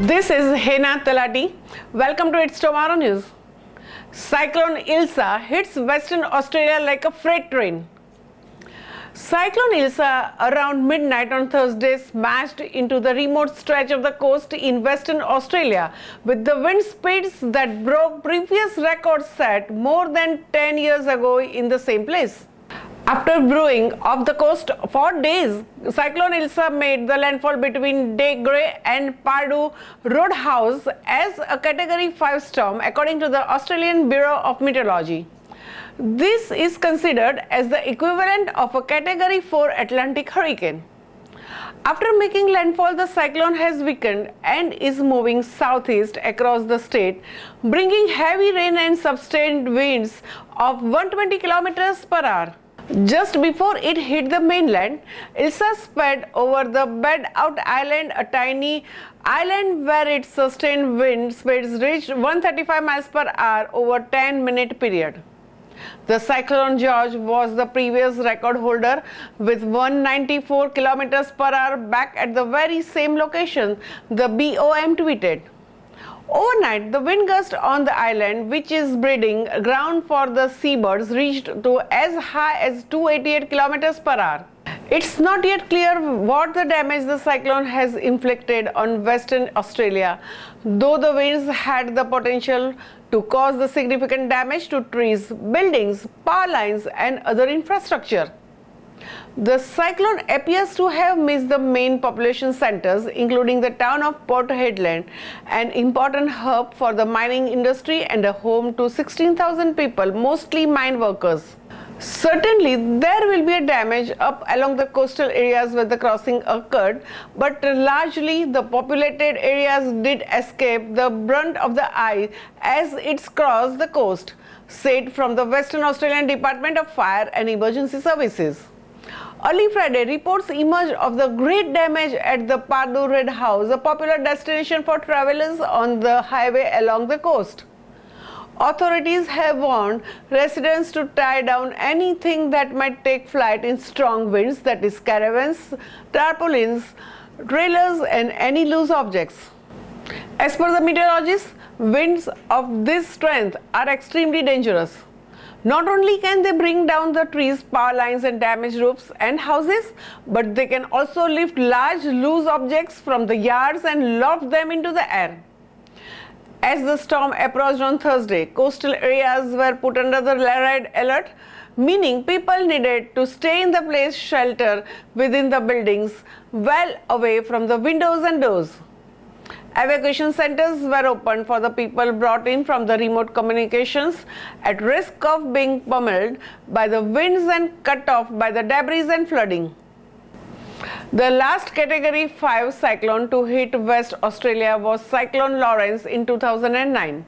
This is Hena Talati. Welcome to It's Tomorrow News. Cyclone Ilsa hits Western Australia like a freight train. Cyclone Ilsa around midnight on Thursday smashed into the remote stretch of the coast in Western Australia with the wind speeds that broke previous records set more than 10 years ago in the same place. After brewing off the coast for days, Cyclone Ilsa made the landfall between Grey and Pardoo Roadhouse as a Category 5 storm, according to the Australian Bureau of Meteorology. This is considered as the equivalent of a Category 4 Atlantic hurricane. After making landfall, the cyclone has weakened and is moving southeast across the state, bringing heavy rain and sustained winds of 120 kilometers per hour. Just before it hit the mainland, Ilsa sped over the Bed-Out Island, a tiny island where its sustained wind speeds reached 135 miles per hour over 10-minute period. The cyclone George was the previous record holder with 194 kilometers per hour back at the very same location, the BOM tweeted. Overnight, the wind gust on the island, which is breeding ground for the seabirds, reached to as high as 288 kilometers per hour. It's not yet clear what the damage the cyclone has inflicted on Western Australia, though the winds had the potential to cause the significant damage to trees, buildings, power lines and other infrastructure. The cyclone appears to have missed the main population centers, including the town of Port Hedland, an important hub for the mining industry and a home to 16,000 people, mostly mine workers. Certainly, there will be a damage up along the coastal areas where the crossing occurred, but largely the populated areas did escape the brunt of the ice as it crossed the coast, said from the Western Australian Department of Fire and Emergency Services. Early Friday, reports emerged of the great damage at the Pardoo Roadhouse, a popular destination for travelers on the highway along the coast. Authorities have warned residents to tie down anything that might take flight in strong winds, that is caravans, tarpaulins, trailers and any loose objects. As per the meteorologists, winds of this strength are extremely dangerous. Not only can they bring down the trees, power lines and damage roofs and houses, but they can also lift large loose objects from the yards and loft them into the air. As the storm approached on Thursday, coastal areas were put under the red alert, meaning people needed to stay in the place shelter within the buildings, well away from the windows and doors. Evacuation centers were opened for the people brought in from the remote communications at risk of being pummeled by the winds and cut off by the debris and flooding. The last Category 5 cyclone to hit West Australia was Cyclone Lawrence in 2009.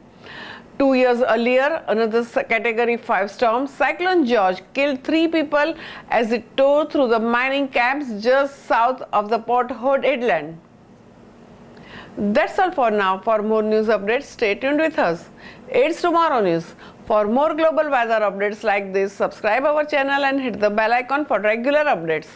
2 years earlier, another Category 5 storm, Cyclone George, killed 3 people as it tore through the mining camps just south of the Port Hedland. That's all for now. For more news updates, stay tuned with us. It's Tomorrow News. For more global weather updates like this, subscribe our channel and hit the bell icon for regular updates.